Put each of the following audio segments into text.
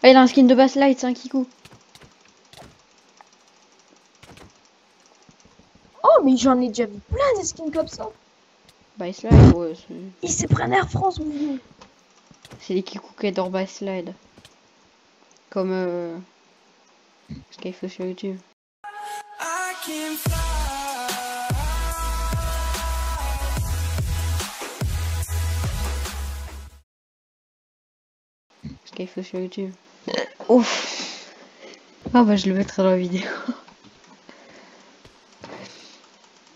Ah, il a un skin de Bass Light, c'est un Kikou. Oh, mais j'en ai déjà vu plein des skins comme ça. Bass Light, ouais, Il s'est pris un Air France, mon vieux. c'est les Kikou qui adorent Bass Slide. Comme ce qu'il fait sur YouTube. Ce qu'il fait sur YouTube. Ouf. Ah bah je le mettrai dans la vidéo.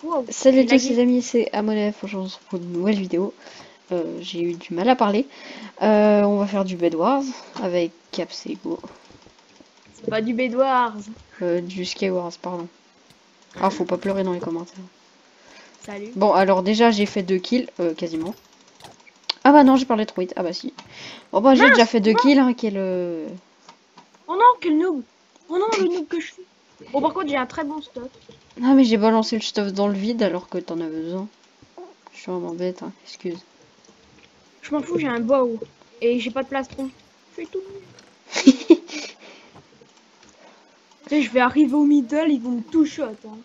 Wow. Salut à Il a tous dit. les amis, c'est Amonef, aujourd'hui on se retrouve pour une nouvelle vidéo. J'ai eu du mal à parler. On va faire du Bed Wars avec Capsego. C'est pas du Bedwars. Du Skywars, pardon. Ah, faut pas pleurer dans les commentaires. Salut. Bon, alors déjà j'ai fait 2 kills, quasiment. Ah bah non, j'ai parlé trop vite. Ah bah si. Bon bah j'ai déjà Mince. fait 2 kills, hein, quel... Oh non, quel noob. Oh non, le noob que je suis. Bon, par contre, j'ai un très bon stuff. Ah mais j'ai balancé le stuff dans le vide alors que t'en as besoin. Je suis vraiment bête, hein, excuse. Je m'en fous, j'ai un bow. Et j'ai pas de plastron. Je suis tout nul. Tu sais, je vais arriver au middle, ils vont me tout shot. Hein.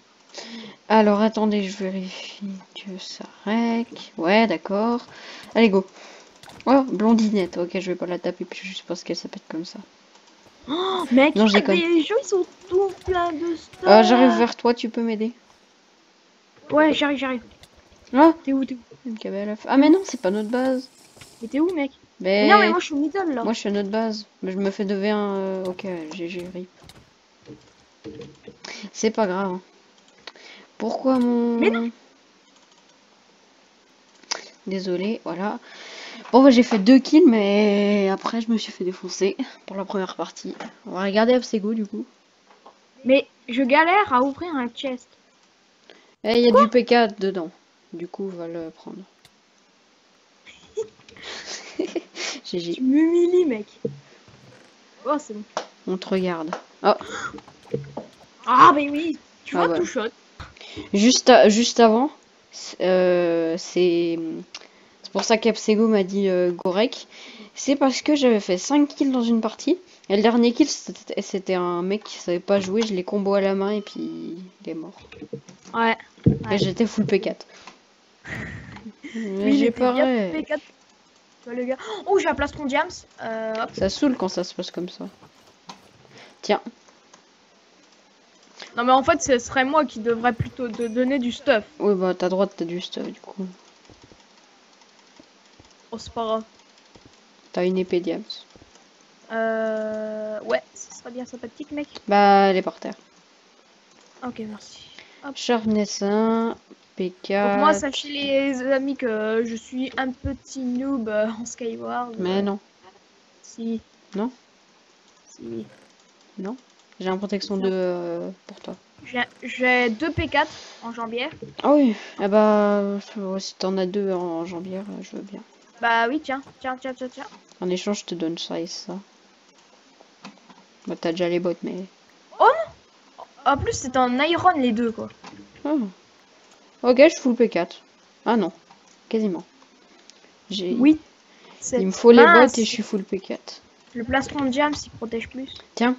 Alors attendez, je vérifie que ça rec. Ouais, d'accord. Allez, go. Oh, blondinette. Ok, je vais pas la taper puis juste parce qu'elle s'appelle comme ça. Oh, mec, Non, je déconne. les jeux, ils sont tout pleins de stuff. J'arrive vers toi, tu peux m'aider? Ouais, j'arrive. Ah, T'es où, t'es où? une KBLF. Ah mais non, c'est pas notre base. Mais t'es où, mec? Mais non, mais Mais moi, je suis au middle, là. moi je suis à notre base. Mais je me fais 2v1. Ok, GG, rip. C'est pas grave, hein. Pourquoi Mais non. mon... Désolé, voilà. Bon, bah, j'ai fait 2 kills, mais après, je me suis fait défoncer pour la première partie. On va regarder Absego, du coup. Mais je galère à ouvrir un chest. Et il y a Quoi? du P4 dedans. Du coup, on va le prendre. GG. Tu m'humilies, mec. Oh, c'est bon. On te regarde. Oh, Ah, mais oui. Tu ah vois, ouais. tout shot. Juste avant, c'est pour ça qu'Absego m'a dit Gorek. C'est parce que j'avais fait 5 kills dans une partie. Et le dernier kill, c'était un mec qui savait pas jouer. Je l'ai combo à la main et puis il est mort. Ouais. Et j'étais full P4. Mais Mais il j'ai était bien pareil. P4. Tu vois, le gars. Oh, j'ai un plastron diams. Hop. Ça saoule quand ça se passe comme ça. Tiens. Non, mais en fait, ce serait moi qui devrais plutôt te donner du stuff. Oui, bah t'as droit de t'as du stuff du coup. Oh, c'est pas grave. T'as une épée diams. Ouais, ce serait bien sympathique, mec. Bah, elle est par terre. Ok, merci. Hop. Sharpness 1, Donc moi, P4. sachez les amis que je suis un petit noob en Skyward. Mais non. Si, Non. si. Non. J'ai un protection 2 pour toi. J'ai 2 P4 en jambière. Ah oui. Ah bah, si t'en as 2 en jambière, je veux bien. Bah oui, tiens, tiens, tiens, tiens, tiens. En échange, je te donne ça et ça. Bah, t'as déjà les bottes, mais... Oh non! En plus, c'est en iron les deux, quoi. Ah. Ok, je full P4. Ah non. Quasiment. J'ai... 8, Il me 7. faut les bottes et je Mince! suis full P4. Le plastron de James, il protège plus. Tiens.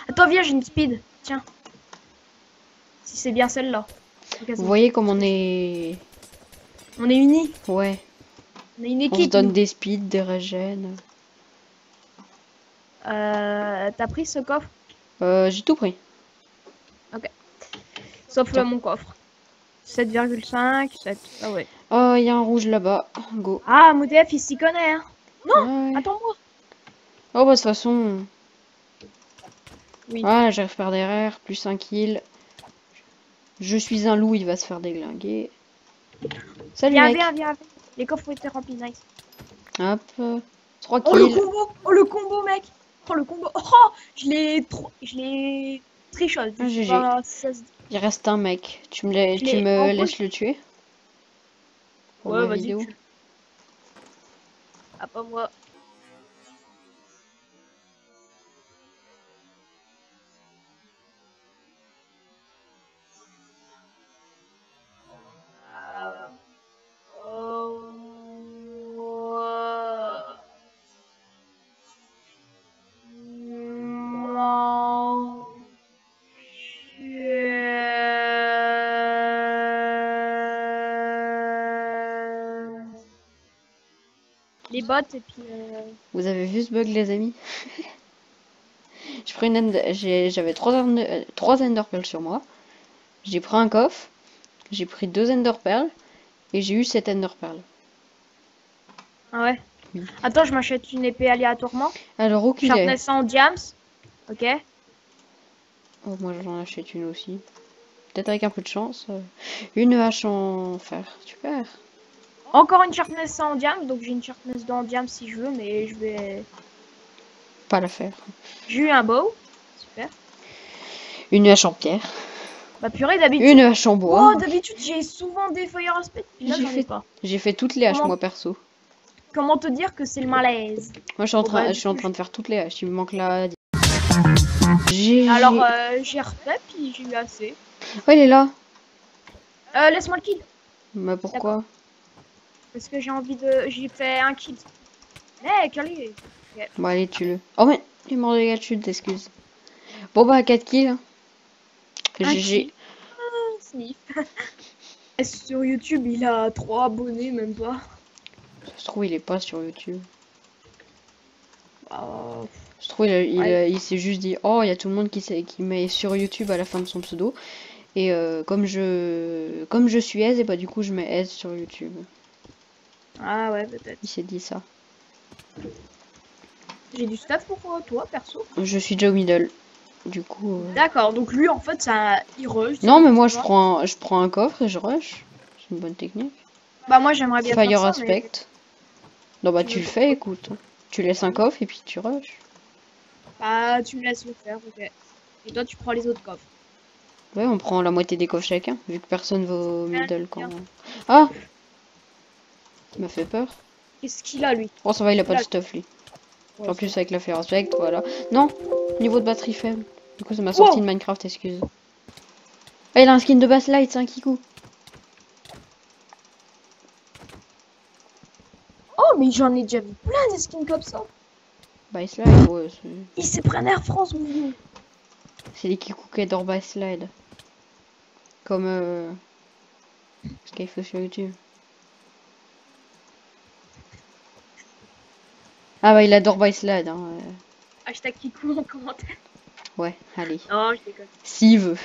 Attends, viens, j'ai une speed. Tiens. Si c'est bien celle-là. Ok, c'est Vous bon. voyez comme on est... On est unis. Ouais. On est une On se équipe, donne nous. des speeds, des régènes. T'as pris ce coffre? J'ai tout pris. Ok. Sauf Tiens. mon coffre. 7,5, 7. Ah ouais. Oh, il y a un rouge là-bas. Go. Ah, MODF, il s'y connaît, hein. Non, Ouais. attends-moi. Oh, bah, de toute façon... Oui. Ouais, j'arrive par derrière. Plus un kill. Je suis un loup, il va se faire déglinguer. Salut, Viens, mec. viens, viens. Les coffres ont été remplis, nice. Hop. 3 Oh, le kills. combo. Oh, le combo, mec. Oh, le combo. Oh, je l'ai trichot. Je Ah, sais GG. pas si ça se dit. Il reste un mec. Tu Je l'ai me embrouillé. laisses le tuer pour Ouais, ma vas-y, vidéo. tu. Ah, pas moi. bots et puis... Vous avez vu ce bug, les amis? J'avais 3 Ender Pearls sur moi. J'ai pris un coffre. J'ai pris 2 Ender Pearls. Et j'ai eu 7 Ender Pearls. Ah ouais. Oui. Attends, je m'achète une épée aléatoirement. Alors, où qu'il est? Sharpness en diams. Ok. Oh, moi j'en achète une aussi. Peut-être avec un peu de chance. Une hache en fer. Super. Encore une sharpness en diams. Donc j'ai une sharpness en diams si je veux, mais je vais... Pas la faire. J'ai eu un bow. Super. Une hache en pierre. Bah purée, d'habitude... Une hache en bois. Oh, d'habitude j'ai souvent des fire aspect. Puis là, j'en ai pas. J'ai fait toutes les haches, Comment- moi perso. Comment te dire que c'est le malaise? Moi je suis en train de faire toutes les haches. Il me manque la... Alors, j'ai refait, puis j'ai eu assez. Oh, il est là. Laisse-moi le kill. Bah pourquoi? Parce que j'ai envie de... J'ai fait un kill. Eh, calé. Bon allez, tue-le. Oh mais, il est mort de dégâts de chute, excuse. Bon bah 4 kills. Un GG. kill. Ah, sniff. Sur YouTube, il a 3 abonnés, même pas. Ça se trouve, il est pas sur YouTube. Oh. Ça se trouve, il s'est juste dit, oh, il y a tout le monde qui met sur YouTube à la fin de son pseudo. Et comme je suis aise, et bah du coup, je mets aise sur YouTube. Ah ouais, peut-être. Il s'est dit ça. J'ai du stuff pour toi, perso. Je suis déjà au middle. Du coup... D'accord, donc lui, en fait, ça... il rush. Non, mais moi, je prends un coffre et je rush. C'est une bonne technique. Bah moi, j'aimerais bien Fire faire ça, aspect. Non, bah tu le fais, écoute. Tu laisses un coffre et puis tu rush. Bah, tu me laisses le faire, ok. Et toi, tu prends les autres coffres. Ouais, on prend la moitié des coffres chacun, vu que personne va au middle quand... Ah! Il m'a fait peur. Qu'est-ce qu'il a, lui? Oh, ça va, il a pas de stuff, lui. Ouais, En plus, avec la Fire Aspect, voilà. Non! Niveau de batterie faible. Du coup, ça m'a sorti de Minecraft, excuse. Ah, il a un skin de Bass Light, c'est un Kikou. Oh, mais j'en ai déjà vu plein des skins comme ça. Bass Light, ouais, Il s'est pris un Air France, mon vieux. c'est les Kikou qui adorent Bass Slide. Comme ce qu'il faut sur YouTube. Ah bah il adore Bass Slide, hein. Hashtag Kikou en commentaire. Ouais, allez. Oh, je déconne. S'il veut.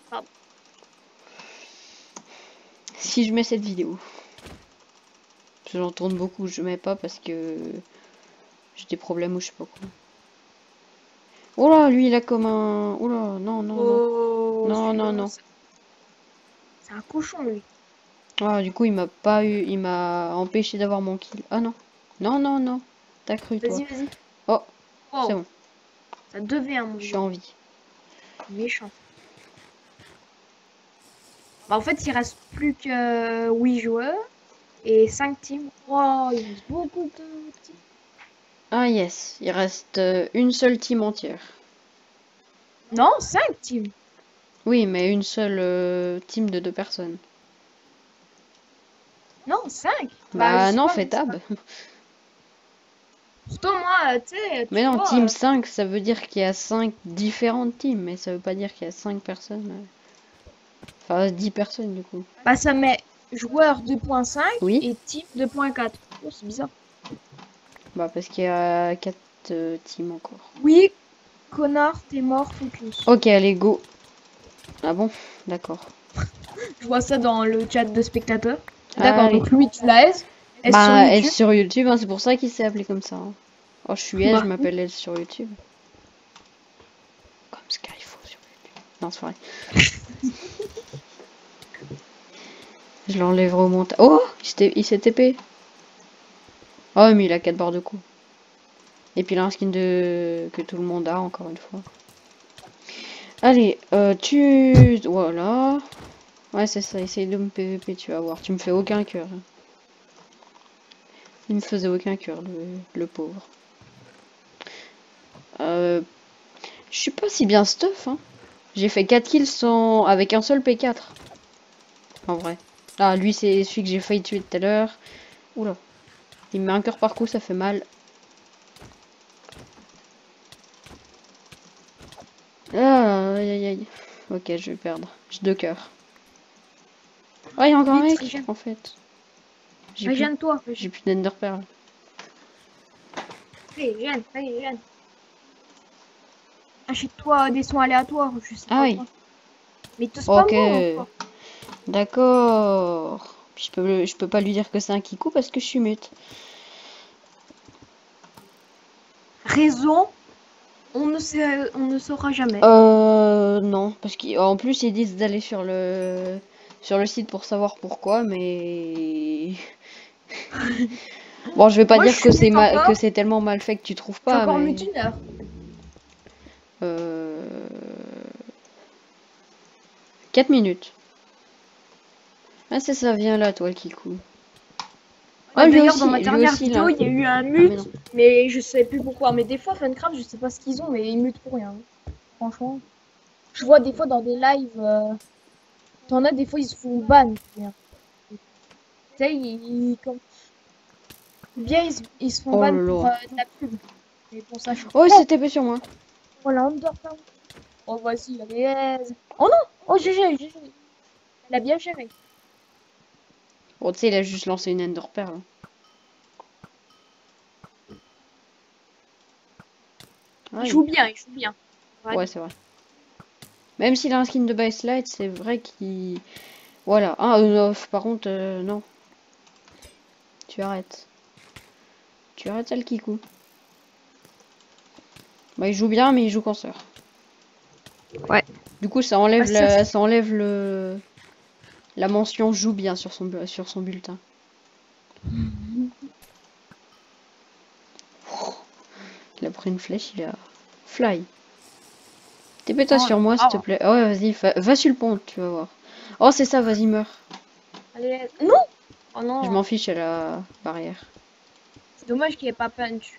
Pardon. Si je mets cette vidéo. J'en tourne beaucoup, je mets pas parce que j'ai des problèmes ou je sais pas quoi. Oh là, lui il a comme un... Oh là, non, non, Oh, non. Non, non, non. C'est un cochon, lui. Ah, du coup il m'a pas eu... Il m'a empêché d'avoir mon kill. Ah non. Non, non, non. T'as cru, toi. Vas-y, vas-y. Oh, Oh, c'est bon. ça devient mon Je suis vieux. en vie. Méchant. Bah, en fait, il reste plus que 8 joueurs et 5 teams. Oh, il reste beaucoup de teams. Ah yes, il reste une seule team entière. Non, 5 teams. Oui, mais une seule team de 2 personnes. Non, 5. Bah je non, sais fais pas, tab. Pourtant, moi, tu sais. Mais tu non, vois, team 5, ça veut dire qu'il y a 5 différentes teams, mais ça veut pas dire qu'il y a 5 personnes. Enfin, 10 personnes du coup. bah, ça met joueur 2.5 Oui. et team 2.4. Oh, c'est bizarre. Bah parce qu'il y a 4 teams encore. Oui, connard, t'es mort, focus. Ok, allez, go. Ah bon? D'accord. Je vois ça dans le chat de spectateurs. D'accord, Allez. donc lui, tu l'as S. S Bah, sur elle YouTube. sur YouTube, hein, c'est pour ça qu'il s'est appelé comme ça. Hein. Oh, je suis elle, Bah. je m'appelle elle sur YouTube. Comme Skyfo sur YouTube. Non, c'est vrai. Je l'enlèverai au montage. Oh, il s'est TP. Oh, mais il a 4 barres de coups. Et puis il a un skin que tout le monde a, encore une fois. Allez, voilà. Ouais, c'est ça, essaye de me PVP, tu vas voir. Tu me fais aucun cœur. Il me faisait aucun cœur, le pauvre. Je suis pas si bien stuff, hein. J'ai fait 4 kills avec un seul P4. En vrai. Ah, lui, c'est celui que j'ai failli tuer tout à l'heure. Oula. Il me met un cœur par coup, ça fait mal. Ah, aïe aïe aïe. Ok, je vais perdre. J'ai 2 cœurs. Ah, il y a encore un Vite, mec, régène. en fait. J'ai Régène-toi. plus d'enderpearl. Régène. Achète-toi des soins aléatoires, je sais Ah pas oui. quoi. Mais te Ok. spam encore. D'accord. Je peux pas lui dire que c'est un kikou parce que je suis mute. Raison, on ne saura jamais. Non, parce qu'en plus ils disent d'aller sur le site pour savoir pourquoi, mais bon, je vais pas Moi, je dire que suis c'est mute encore. que c'est tellement mal fait que tu trouves Je suis pas, encore mais mute 1 heure. euh... 4 minutes. Ah, c'est ça, viens là, toi, le kikou. Ouais, Ah, d'ailleurs, dans ma lui dernière aussi, vidéo, là. il y a eu un Ah, mais non. mute, mais je sais plus pourquoi. Mais des fois, Funcraft, je sais pas ce qu'ils ont, mais ils mutent pour rien. Franchement. Je vois des fois dans des lives, t'en as des fois, ils se font ban. Tu sais, ou bien ils se font Oh ban là pour là. de la pub. Mais bon, ça, je... Oh, il Oh, s'est TP sur moi. oh, la Undertown. Oh, voici, la baise. Oh non! Oh, GG. Il a bien géré. Oh, tu sais, il a juste lancé une enderpearl. Il Aïe. joue bien, il joue bien. Ouais, c'est vrai. Même s'il a un skin de Base Light, c'est vrai qu'il... Voilà. Ah, par contre, non. Tu arrêtes. Tu arrêtes ça, le kikou. Bah, il joue bien, mais il joue qu'en sœur. Ouais. Du coup, ça enlève, Bah, ça, ça enlève la mention joue bien sur son bulletin. Il a pris une flèche, il a... Fly. TP-toi oh sur là moi, s'il te là. plaît. Oh, ouais, vas-y, va sur le pont, tu vas voir. Oh, c'est ça, vas-y, meurs. Allez. Non! Oh Je non. m'en fiche à la barrière. C'est dommage qu'il n'y ait pas punch.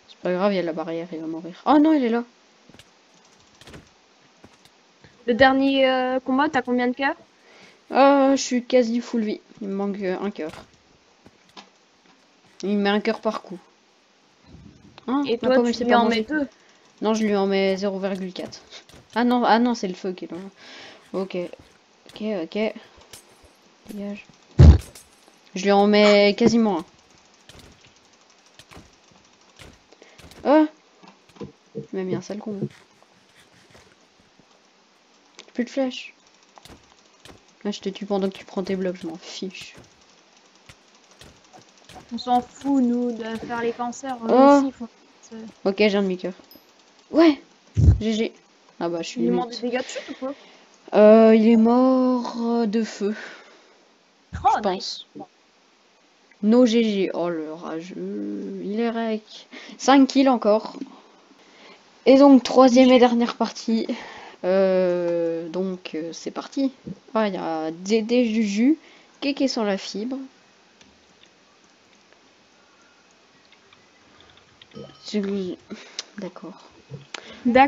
C'est pas grave, il y a la barrière, il va mourir. Oh non, il est là. Le dernier combat, t'as combien de cœurs? Ah, je suis quasi full vie. Il me manque un cœur. Il me met un cœur par coup. Hein, Et la toi, pomme, elle tu s'est lui pas en mets mangée. 2. Non, je lui en mets 0,4. Ah non, c'est le feu qui est là. Ok. Ok. Dégage. Je lui en mets quasiment un. Ah, tu m'as mis un sale con. Plus de flèches. Ah, je te tue pendant que tu prends tes blocs, je m'en fiche. On s'en fout, nous, de faire les cancers. Eux Oh, aussi, faut... ok, j'ai un demi-cœur. Ouais, GG. Ah bah, je Il suis lui demande des mute. dégâts de chute ou quoi? Il est mort de feu, je Oh, nice. pense. No GG. Oh, le rageux. Il est rec. 5 kills encore. Et donc, troisième et dernière partie. C'est parti. Ah, il y a des Juju. Kéké sans la fibre. D'accord.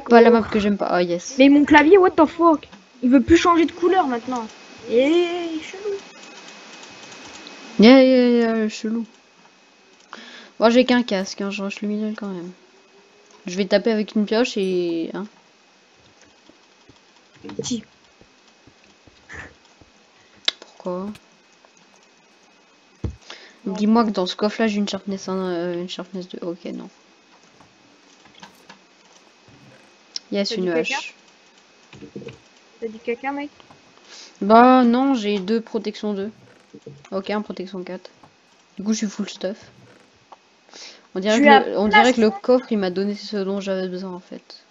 Pas la map D'accord. que j'aime pas. Ah, yes. Mais mon clavier, what the fuck? Il veut plus changer de couleur maintenant. Et chelou. Chelou. Moi, j'ai qu'un casque, hein, je rush le middle quand même. Je vais taper avec une pioche et... Hein. Petit. Pourquoi? Non, Dis-moi que dans ce coffre là j'ai une sharpness 2. Ok, non. Yes, t'as une du caca? hache. T'as du caca, mec? Bah non, j'ai 2 protection 2. Ok, un protection 4. Du coup, je suis full stuff. On Je dirait suis à on dirait que le plastron. coffre il m'a donné ce dont j'avais besoin en fait.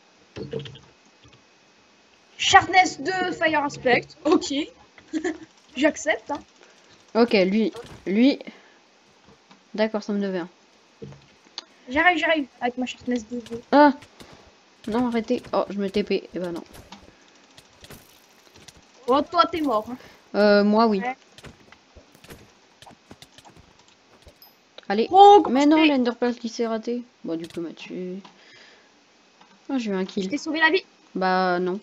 Sharpness 2, Fire Aspect. Ok. J'accepte, hein. Ok, lui. D'accord, ça me devait un. J'arrive. Avec ma Sharpness 2. Ah non, arrêtez. Oh, je me TP. Eh ben non. Oh, toi, t'es mort. Hein. Moi oui. Ouais. Allez. Oh, Mais non, l'enderpearl qui s'est raté. Bon, du coup, m'a tué. Ah, j'ai eu un je kill. t'ai sauvé la vie. Bah non.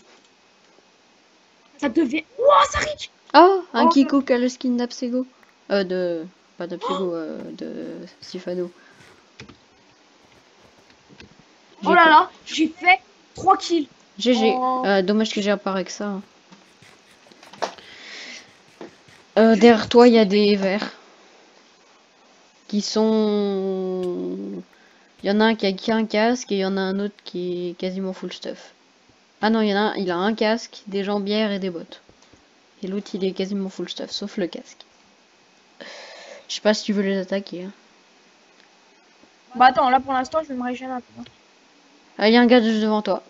Ça devient... Ouah, ça reach. Ah, un Oh, Kiko qui a le skin d'Absego. Pas d'Absego, de Sifano. oh là là, j'ai fait 3 kills. GG. Oh. Dommage que j'ai apparaît que ça. Derrière toi, il y a des vers qui sont... Il y en a un qui a qu'un casque et il y en a un autre qui est quasiment full stuff. Ah non, il y en a un, il a un casque, des jambières et des bottes. Et l'autre, il est quasiment full stuff, sauf le casque. Je sais pas si tu veux les attaquer. Hein. Bah attends, là pour l'instant, je vais me régénérer un peu. Ah, il y a un gars juste devant toi.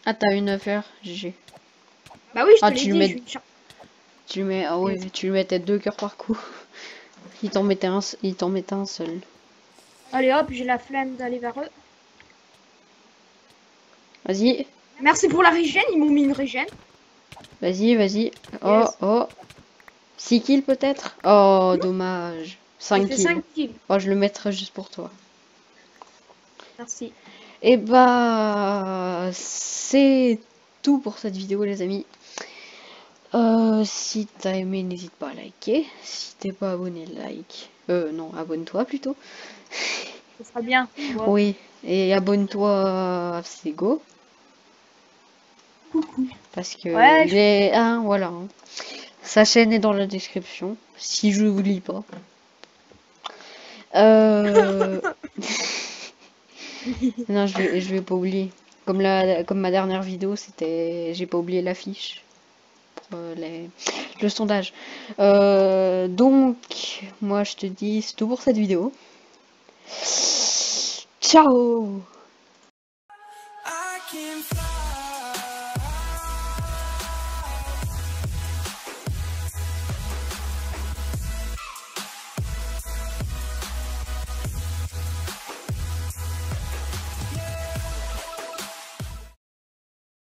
Ah, t'as une fleur, GG. Bah oui, je Ah, te l'ai dit, je suis... tu lui mets, ah oui, tu lui mettais 2 cœurs par coup. Il t'en mettait un seul. Allez hop, j'ai la flemme d'aller vers eux. Vas-y, Merci pour la régène, ils m'ont mis une régène. vas-y, vas-y. Oh, Yes. oh. 6 kills peut-être? Oh, dommage. J'ai 5 fait kills. 5 kills. Oh, je le mettrai juste pour toi. Merci. Et bah, c'est tout pour cette vidéo, les amis. Si t'as aimé, n'hésite pas à liker. Si t'es pas abonné, like. Non, abonne-toi plutôt. Ce sera bien. Ouais. Oui, et abonne-toi à Sego. Coucou. Parce que Ouais, il est... Ah, voilà. Hein. Sa chaîne est dans la description. Si je vous lis pas. Non, je vais pas oublier. Comme ma dernière vidéo, c'était... J'ai pas oublié l'affiche. Pour le sondage. Donc, moi je te dis, c'est tout pour cette vidéo. Ciao!